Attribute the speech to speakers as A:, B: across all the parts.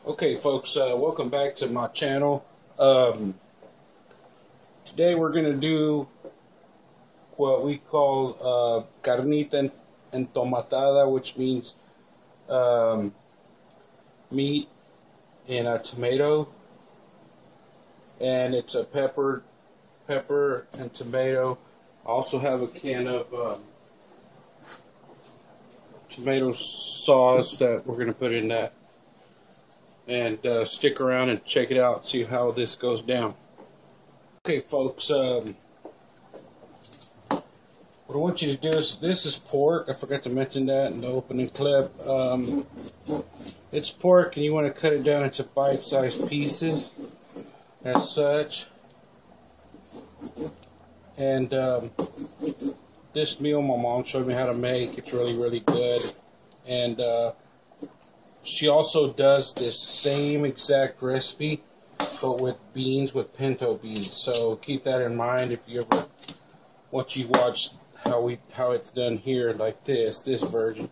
A: Okay, folks, welcome back to my channel. Today we're going to do what we call carnita entomatada, which means meat in a tomato, and it's a pepper and tomato. I also have a can of tomato sauce that we're going to put in that. And stick around and check it out, see how this goes down. Okay, folks, what I want you to do is, this is pork. I forgot to mention that in the opening clip. It's pork, and you want to cut it down into bite-sized pieces, as such. And this meal my mom showed me how to make. It's really, really good. And she also does this same exact recipe, but with beans, with pinto beans. So keep that in mind if you ever, once you watch how it's done here, like this version,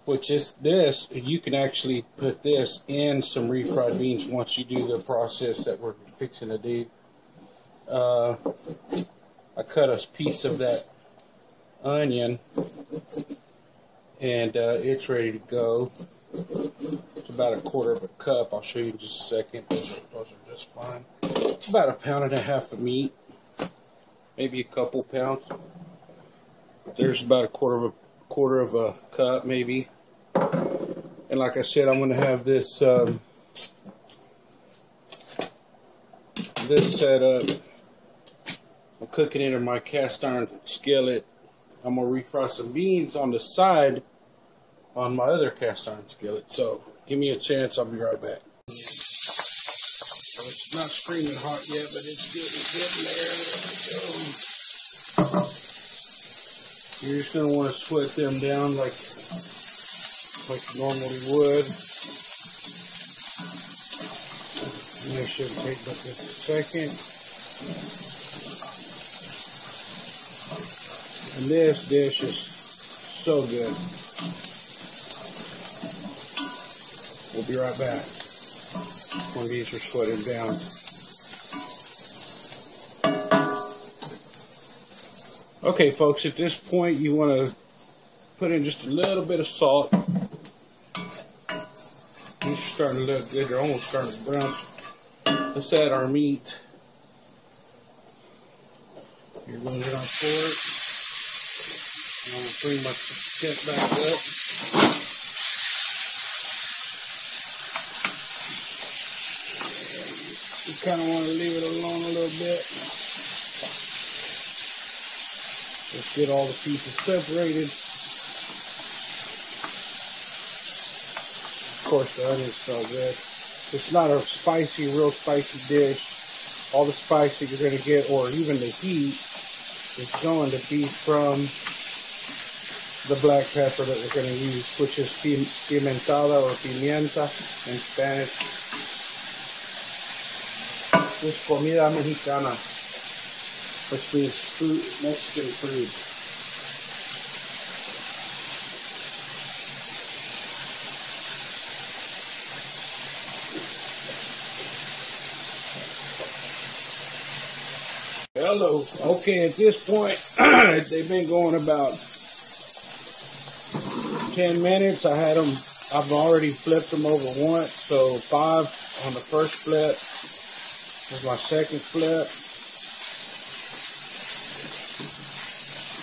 A: which is this. You can actually put this in some refried beans once you do the process that we're fixing to do. I cut a piece of that onion, and it's ready to go. It's about a quarter of a cup. I'll show you in just a second. Those are just fine. It's about 1.5 pounds of meat, maybe a couple pounds. There's about a quarter of a cup, maybe. And like I said, I'm going to have this this set up. I'm cooking it in my cast iron skillet. I'm going to refry some beans on the side on my other cast iron skillet. So give me a chance, I'll be right back. So it's not screaming hot yet, but it's getting there. You're just gonna want to sweat them down like you normally would. And they should take about just a second. And this dish is so good. We'll be right back when these are sweated down. Okay, folks, at this point you want to put in just a little bit of salt. These are starting to look good. They're almost starting to brown. Let's add our meat. Here goes our pork. I'm going to bring my tent back up. You kind of want to leave it alone a little bit. Let's get all the pieces separated. Of course, the onion's so good. It's not a real spicy dish. All the spice that you're going to get, or even the heat, is going to be from the black pepper that we're going to use, which is pimentada or pimienta in Spanish. This is comida mexicana, which means food, Mexican food. Hello. Okay, at this point, they've been going about 10 minutes. I've already flipped them over once, so 5 on the first flip. This is my second flip.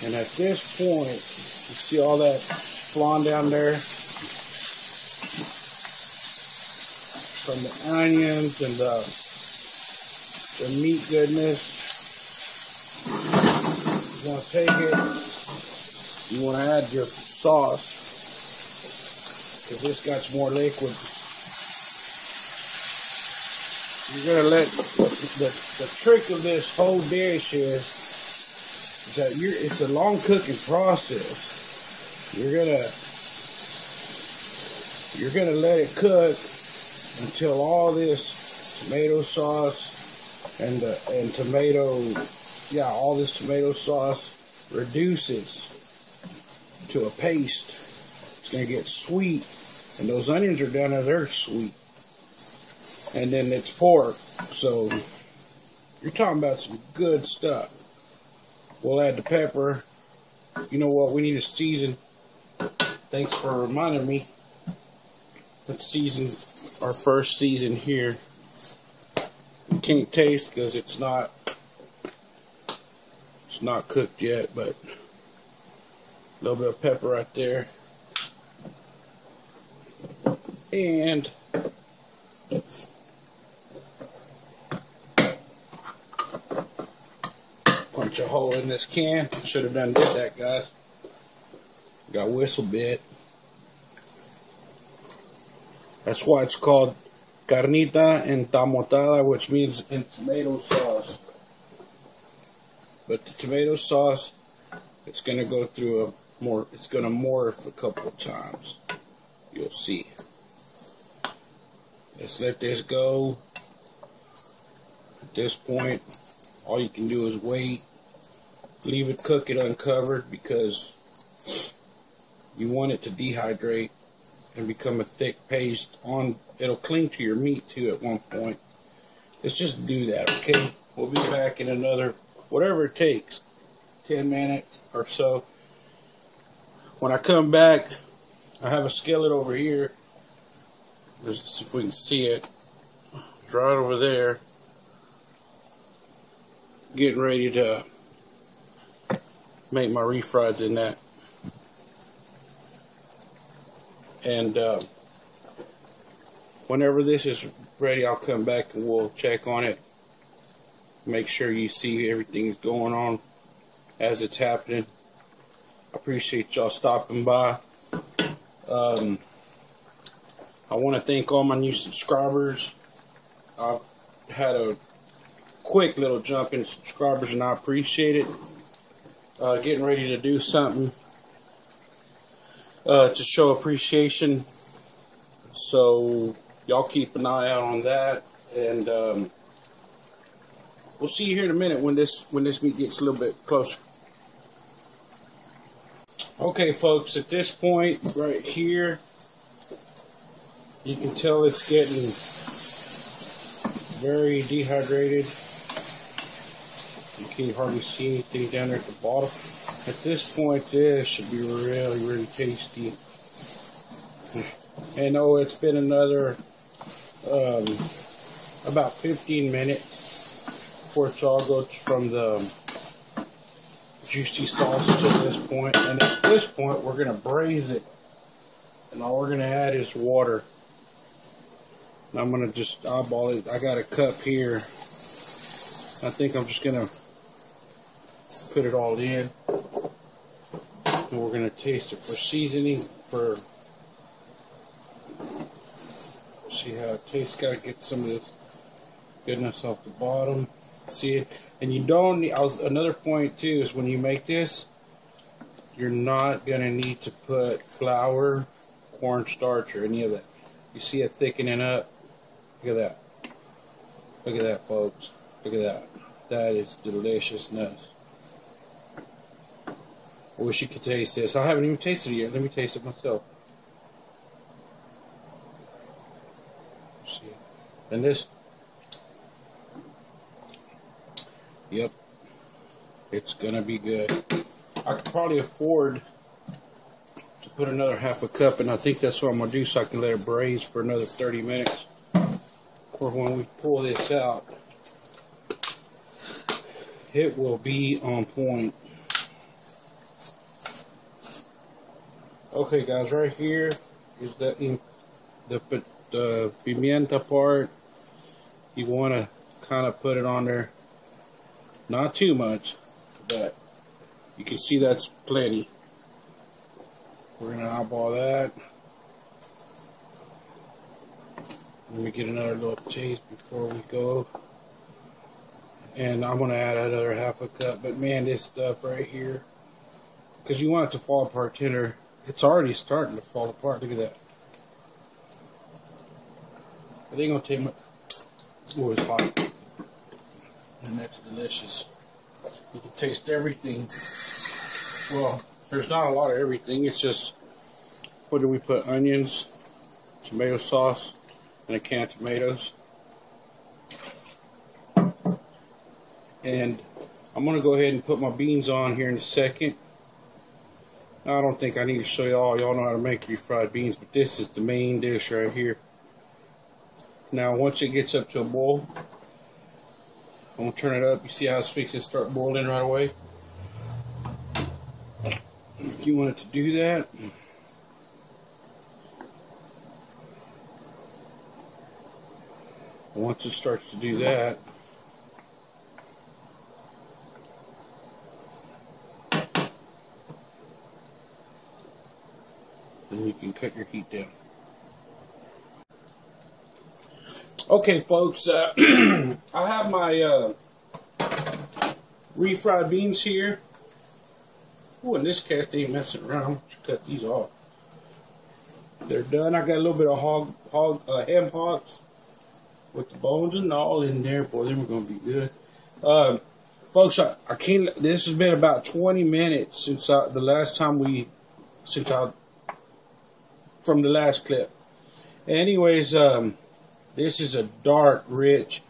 A: And at this point, you see all that flan down there from the onions and the meat goodness. You want to take it, you want to add your sauce, because this got some more liquid. You're going to let, the trick of this whole dish is that it's a long cooking process. You're gonna let it cook until all this tomato sauce and all this tomato sauce reduces to a paste. It's gonna get sweet, and those onions are down there, they're sweet. and then it's pork. So you're talking about some good stuff. We'll add the pepper. You know what? We need to season. Thanks for reminding me. Let's season our first season here. We can't taste because it's not cooked yet, but a little bit of pepper right there. And punch a hole in this can. Should have did that, guys. Got whistle bit. That's why it's called carnita entomatada, which means in tomato sauce. But the tomato sauce, it's gonna go through it's gonna morph a couple of times. You'll see. Let's let this go. At this point, all you can do is wait. Leave it, cook it uncovered, because you want it to dehydrate and become a thick paste. It'll cling to your meat too at one point. Let's just do that, okay? We'll be back in another, whatever it takes, 10 minutes or so. When I come back, I have a skillet over here. Let's see if we can see it. It's right over there. Getting ready to make my refries in that. And whenever this is ready, I'll come back and we'll check on it. Make sure you see everything's going on as it's happening. I appreciate y'all stopping by. I want to thank all my new subscribers. I've had a quick little jump in subscribers and I appreciate it. Getting ready to do something to show appreciation. So y'all keep an eye out on that, and we'll see you here in a minute when this meat gets a little bit closer. Okay, folks, at this point right here, you can tell it's getting very dehydrated. You can't hardly see anything down there at the bottom. At this point, this should be really, really tasty. And oh, it's been another about 15 minutes before it's all goes from the juicy sauce to this point. And at this point, we're going to braise it. And all we're going to add is water. And I'm going to just eyeball it. I got a cup here. I think I'm just going to put it all in. And we're going to taste it for seasoning. See how it tastes. Got to get some of this goodness off the bottom. See it? And you don't need, another point too is when you make this, you're not going to need to put flour, cornstarch, or any of that. You see it thickening up? Look at that. Look at that, folks. Look at that. That is deliciousness. I wish you could taste this. I haven't even tasted it yet. Let me taste it myself. See. And this. Yep. It's gonna be good. I could probably afford to put another half a cup, and I think that's what I'm gonna do so I can let it braise for another 30 minutes. Or when we pull this out, it will be on point. Okay, guys, right here is the pimienta part. You want to kind of put it on there, not too much, but you can see that's plenty. We're gonna eyeball that. Let me get another little taste before we go. And I'm gonna add another half a cup. But man, this stuff right here, because you want it to fall apart tender. It's already starting to fall apart. Look at that. It ain't gonna take much. Oh, it's hot. And that's delicious. You can taste everything. Well, there's not a lot of everything. It's just, what do we put? Onions, tomato sauce, and a can of tomatoes. And I'm going to go ahead and put my beans on here in a second. I don't think I need to show y'all. Y'all know how to make refried beans, but this is the main dish right here. Now, once it gets up to a boil, I'm going to turn it up. You see how it's fixing to start boiling right away? If you want it to do that, once it starts to do that, then you can cut your heat down. Okay, folks, I have my refried beans here. Oh, in this case, they ain't messing around. I'm just cut these off. They're done. I got a little bit of ham hocks with the bones and all in there. Boy, them are gonna be good. Folks, I can't. This has been about 20 minutes since the last time from the last clip. Anyways, this is a dark, rich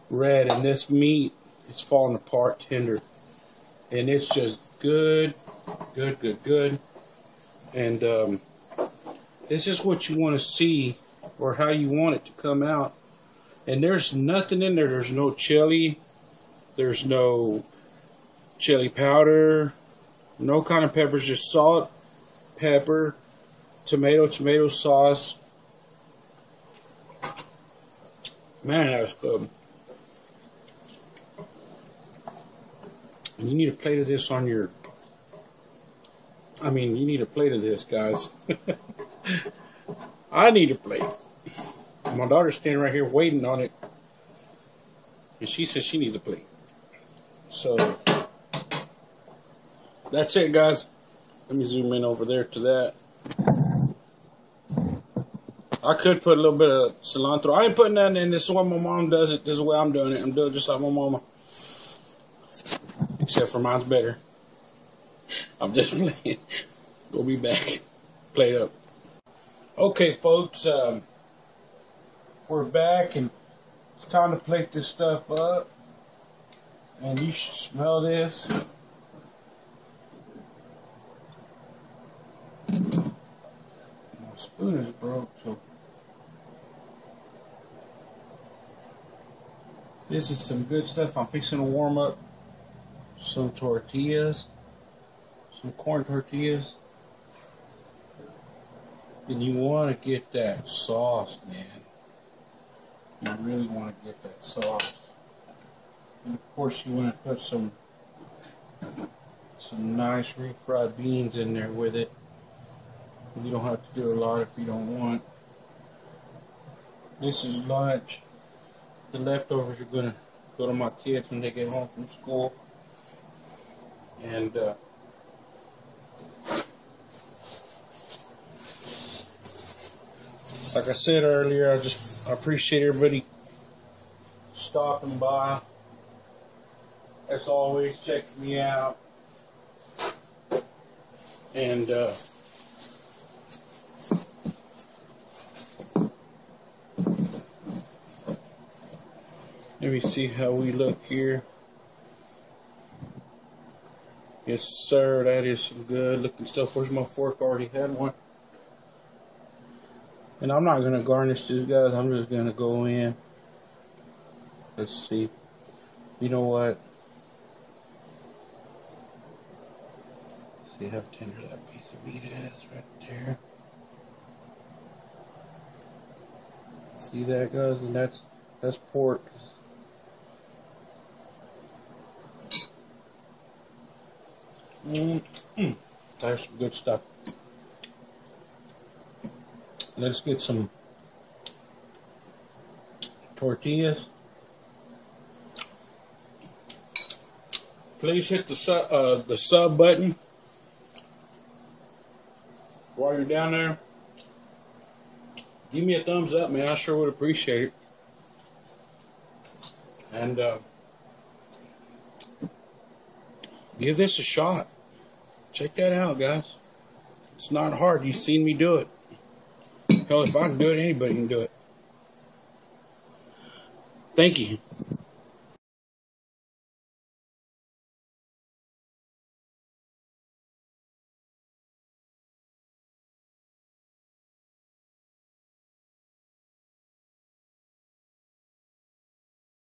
A: red, and this meat is falling apart tender, and it's just good. And this is what you want to see, or how you want it to come out. And there's nothing in there. There's no chili. There's no chili powder. No kind of peppers. Just salt, pepper, tomato sauce. Man, that was good. And you need a plate of this on your... you need a plate of this, guys. I need a plate. My daughter's standing right here waiting on it. And she says she needs a plate. So, that's it, guys. Let me zoom in over there to that. I could put a little bit of cilantro. I ain't putting that in. This is the way my mom does it. This is the way I'm doing it. I'm doing it just like my mama. Except for mine's better. I'm just playing. We'll be back. Plate up. Okay, folks. We're back, and it's time to plate this stuff up. And you should smell this. My spoon is broke, so this is some good stuff. I'm fixing to warm up some tortillas, some corn tortillas. And you want to get that sauce, man. You really want to get that sauce. And of course you want to put some nice refried beans in there with it. You don't have to do a lot if you don't want. This is lunch. The leftovers are going to go to my kids when they get home from school. And like I said earlier, I appreciate everybody stopping by. As always, checking me out. And let me see how we look here. Yes, sir, that is some good looking stuff. Where's my fork? Already had one. And I'm not going to garnish this, guys. I'm just going to go in. Let's see. You know what? See how tender that piece of meat is right there. See that, guys? And that's pork. That's some good stuff. Let's get some tortillas. Please hit the sub button while you're down there. Give me a thumbs up, man. I sure would appreciate it. And give this a shot. Check that out, guys. It's not hard. You've seen me do it. Hell, if I can do it, anybody can do it. Thank you.